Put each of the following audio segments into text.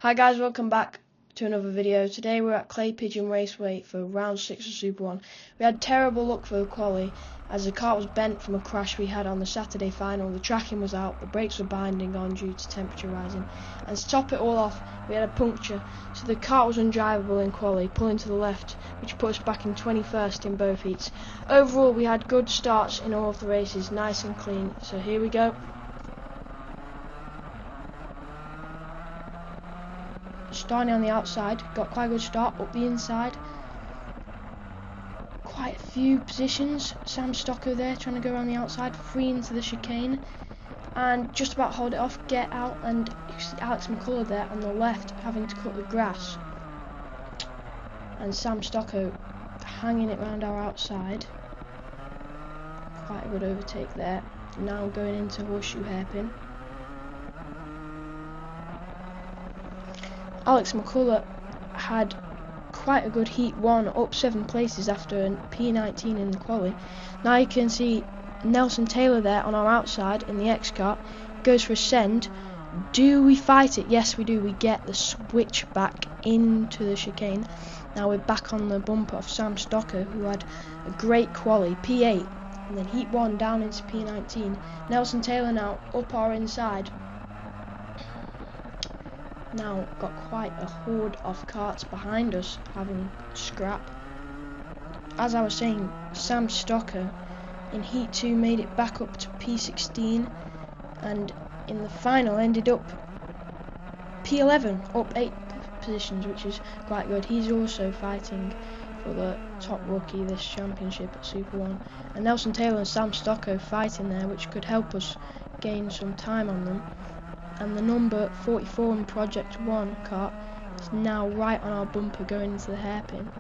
Hi guys, welcome back to another video. Today we're at Clay Pigeon Raceway for round 6 of Super 1. We had terrible luck for the quali as the car was bent from a crash we had on the Saturday final. The tracking was out, the brakes were binding on due to temperature rising, and to top it all off we had a puncture, so the car was undrivable in quali, pulling to the left, which put us back in 21st in both heats. Overall we had good starts in all of the races, nice and clean, so here we go. Starting on the outside, got quite a good start up the inside. Quite a few positions. Sam Stocko there trying to go around the outside, free into the chicane, and just about hold it off, get out, and you see Alex McCullough there on the left having to cut the grass. And Sam Stocko hanging it round our outside. Quite a good overtake there. Now going into horseshoe hairpin. Alex McCullough had quite a good heat 1, up 7 places after a P19 in the quali. Now you can see Nelson Taylor there on our outside in the X kart, goes for a send. Do we fight it? Yes we do. We get the switch back into the chicane. Now we're back on the bumper of Sam Stocko, who had a great quali, P8, and then heat 1 down into P19. Nelson Taylor now up our inside. Now got quite a horde of karts behind us having scrap. As I was saying, Sam Stocko in heat 2 made it back up to P16, and in the final ended up P11, up 8 positions, which is quite good. He's also fighting for the top rookie this championship at Super 1, and Nelson Taylor and Sam Stocko fighting there, which could help us gain some time on them. And the number 44 in Project 1 kart is now right on our bumper going into the hairpin.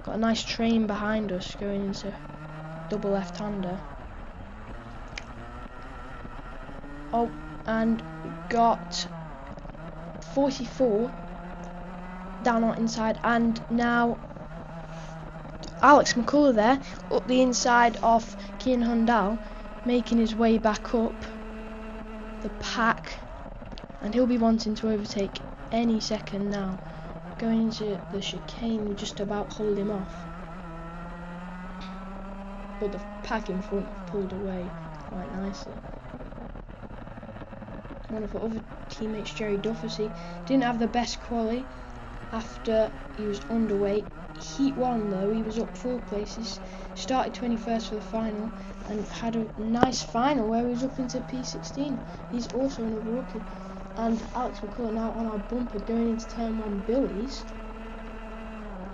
Got a nice train behind us going into double left-hander. Oh, and got 44 down our inside, and now Alex McCullough there up the inside of Kian Hundal, making his way back up the pack. And he'll be wanting to overtake any second now. Going into the chicane, we just about hold him off. But the pack in front pulled away quite nicely. One of our other teammates, Jerry Duffersey, didn't have the best quali after he was underweight. Heat 1 though, he was up 4 places, started 21st for the final, and had a nice final where he was up into P16. He's also another rookie. And Alex McCullough now on our bumper going into turn 1 Billies.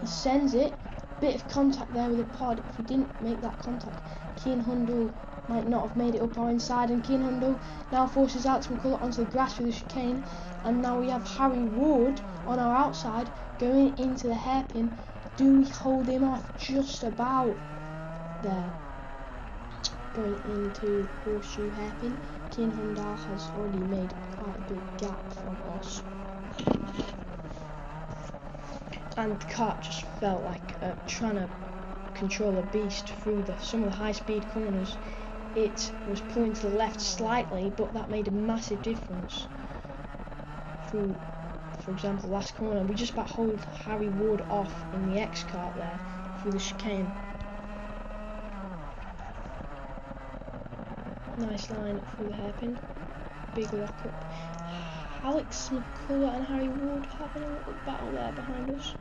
He sends it, bit of contact there with the pod. If we didn't make that contact, Kian Hundal might not have made it up our inside, and Kian Hundal now forces Alex McCullough onto the grass with the chicane, and now we have Harry Ward on our outside going into the hairpin. Do we hold him off? Just about there. Going into horseshoe hairpin. Kian Hundal has already made quite a big gap from us, and the kart just felt like trying to control a beast through some of the high speed corners. It was pulling to the left slightly, but that made a massive difference through, for example, last corner. We just about hold Harry Ward off in the X kart there through the chicane. Nice line through the hairpin, big lock up. Alex McCullough and Harry Ward having a little battle there behind us.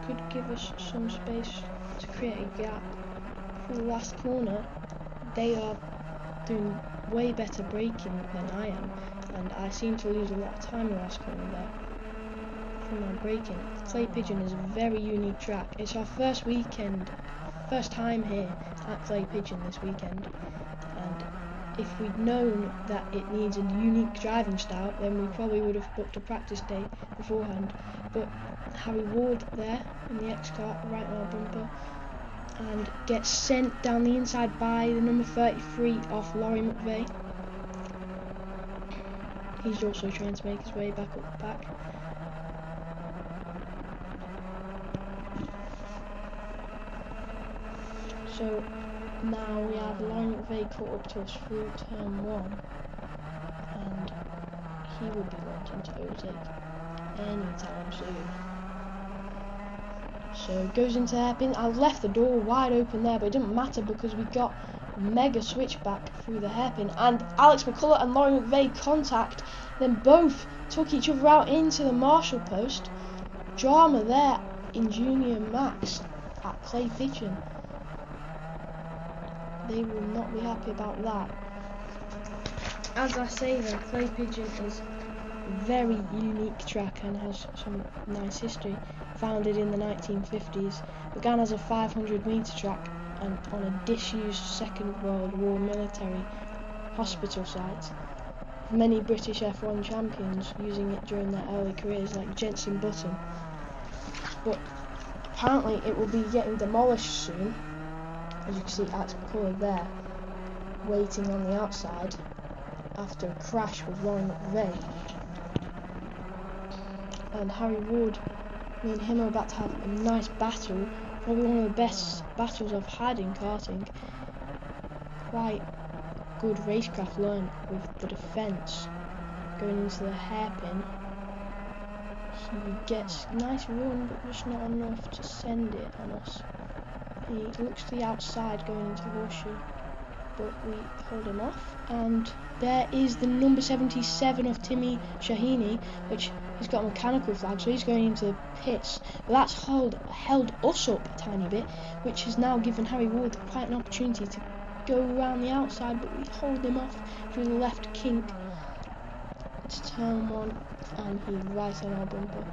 Could give us some space to create a gap for the last corner. They are doing way better braking than I am, and I seem to lose a lot of time in the last corner there from my braking. Clay Pigeon is a very unique track. It's our first time here at Clay Pigeon this weekend, and if we'd known that it needs a unique driving style, then we probably would have booked a practice day beforehand. But Harry Ward there in the X kart right on our bumper, and gets sent down the inside by the number 33 off Laurie McVeigh. He's also trying to make his way back up the pack. So now we have Laurie McVeigh caught up to us through turn 1, and he will be wanting to overtake. anytime soon. So it goes into hairpin. I left the door wide open there, but it didn't matter because we got a mega switchback through the hairpin, and Alex McCullough and Laurie McVeigh contact, then both took each other out into the marshal post. Drama there in Junior Max at Clay Pigeon. They will not be happy about that. As I say though, Clay Pigeon is a very unique track and has some nice history. Founded in the 1950s, began as a 500-metre track and on a disused Second World War military hospital site. Many British F1 champions using it during their early careers, like Jenson Button. But apparently it will be getting demolished soon. As you can see, Alex McCullough there, waiting on the outside after a crash with Laurie McVeigh. And Harry Wood, me and him are about to have a nice battle, probably one of the best battles I've had in karting. Quite good racecraft learned with the defence. Going into the hairpin, he gets a nice run, but just not enough to send it on us. He looks to the outside going into horseshoe, but we hold him off. And there is the number 77 of Timmy Shahini, which has got a mechanical flag, so he's going into the pits. But that's held us up a tiny bit, which has now given Harry Wood quite an opportunity to go around the outside, but we hold him off through the left kink. It's turn one, and he's right on our bumper.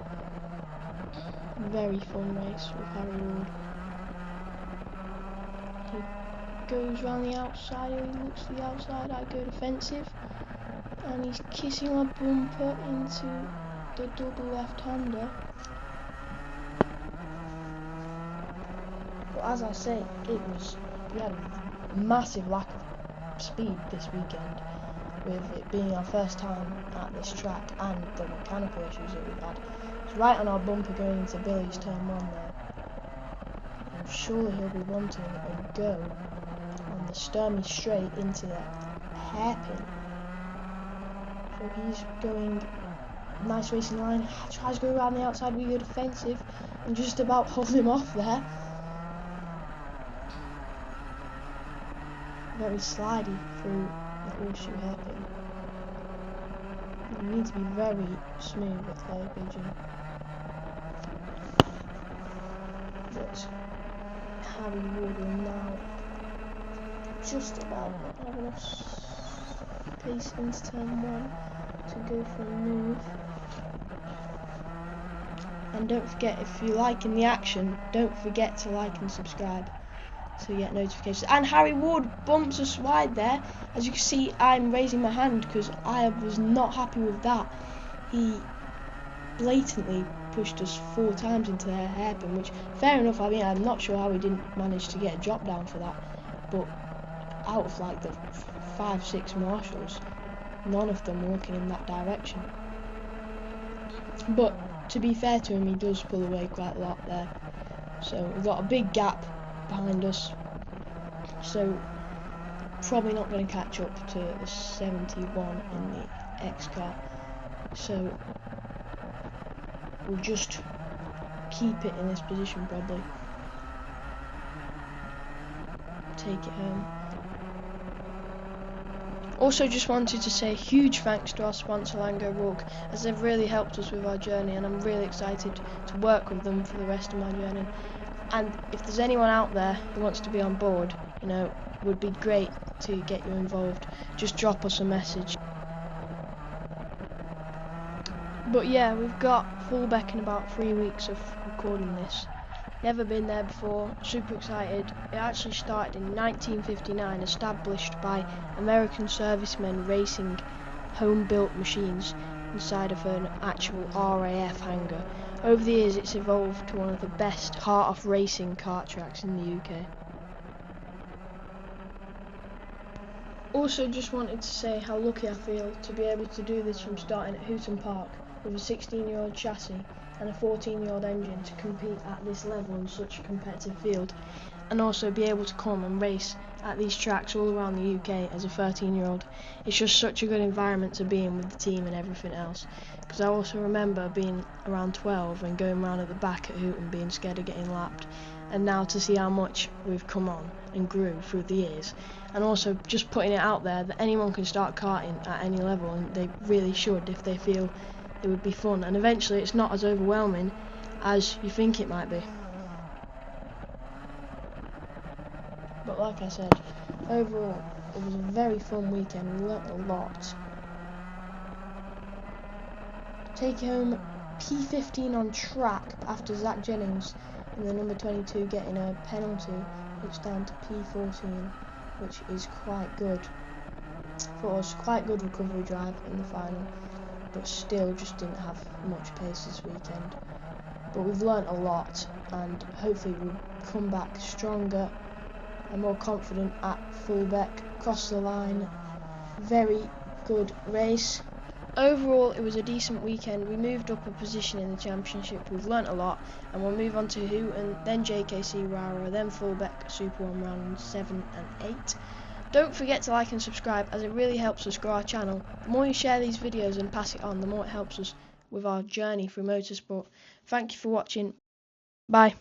Very fun race with Harry Wood. He goes round the outside, he looks to the outside, I go defensive, and he's kissing our bumper into the double left-hander. But as I say, we had a massive lack of speed this weekend, with it being our first time at this track and the mechanical issues that we've had. It's right on our bumper going into Billy's turn one there. And surely he'll be wanting a go on the Sturmy straight into the hairpin. So he's going nice racing line, tries to go around the outside, we go defensive and just about hold him off there. Very slidey through the horseshoe hairpin. You need to be very smooth with Clay Pigeon. But Harry Wood will now just about not have enough pace into turn one to go for a move. And don't forget, if you're liking the action, don't forget to like and subscribe so you get notifications. And Harry Wood bumps us wide there. As you can see, I'm raising my hand because I was not happy with that. He blatantly pushed us 4 times into their hairpin, which, fair enough, I mean, I'm not sure how he didn't manage to get a drop down for that, but out of like the 5-6 marshals, none of them were looking in that direction. But to be fair to him, he does pull away quite a lot there. So we've got a big gap behind us, so probably not going to catch up to the 71 in the X car. So we'll just keep it in this position, probably take it home. Also, just wanted to say a huge thanks to our sponsor Lango Rug, as they've really helped us with our journey, and I'm really excited to work with them for the rest of my journey. And if there's anyone out there who wants to be on board, you know, it would be great to get you involved. Just drop us a message. But yeah, we've got Fullbeck in about 3 weeks of recording this. Never been there before, super excited. It actually started in 1959, established by American servicemen racing home-built machines inside of an actual RAF hangar. Over the years, it's evolved to one of the best heart-off racing kart tracks in the UK. Also, just wanted to say how lucky I feel to be able to do this from starting at Hooton Park with a 16-year-old chassis and a 14-year-old engine to compete at this level in such a competitive field, and also be able to come and race at these tracks all around the UK as a 13-year-old. It's just such a good environment to be in with the team and everything else. Because I also remember being around 12 and going round at the back at Hoot and being scared of getting lapped. And now to see how much we've come on and grew through the years. And also just putting it out there that anyone can start karting at any level, and they really should if they feel it would be fun. And eventually it's not as overwhelming as you think it might be. But like I said, overall it was a very fun weekend. We learnt a lot. Take home P15 on track after Zach Jennings in the number 22 getting a penalty. It's down to P14, which is quite good for us. Quite good recovery drive in the final, but still just didn't have much pace this weekend. But we've learnt a lot, and hopefully we'll come back stronger and more confident at fullback. Cross the line, very good race. Overall, it was a decent weekend. We moved up a position in the championship. We've learnt a lot, and we'll move on to Hoot and then JKC Rara, then fullback SuperOne round 7 and 8. Don't forget to like and subscribe, as it really helps us grow our channel. The more you share these videos and pass it on, the more it helps us with our journey through motorsport. Thank you for watching. Bye.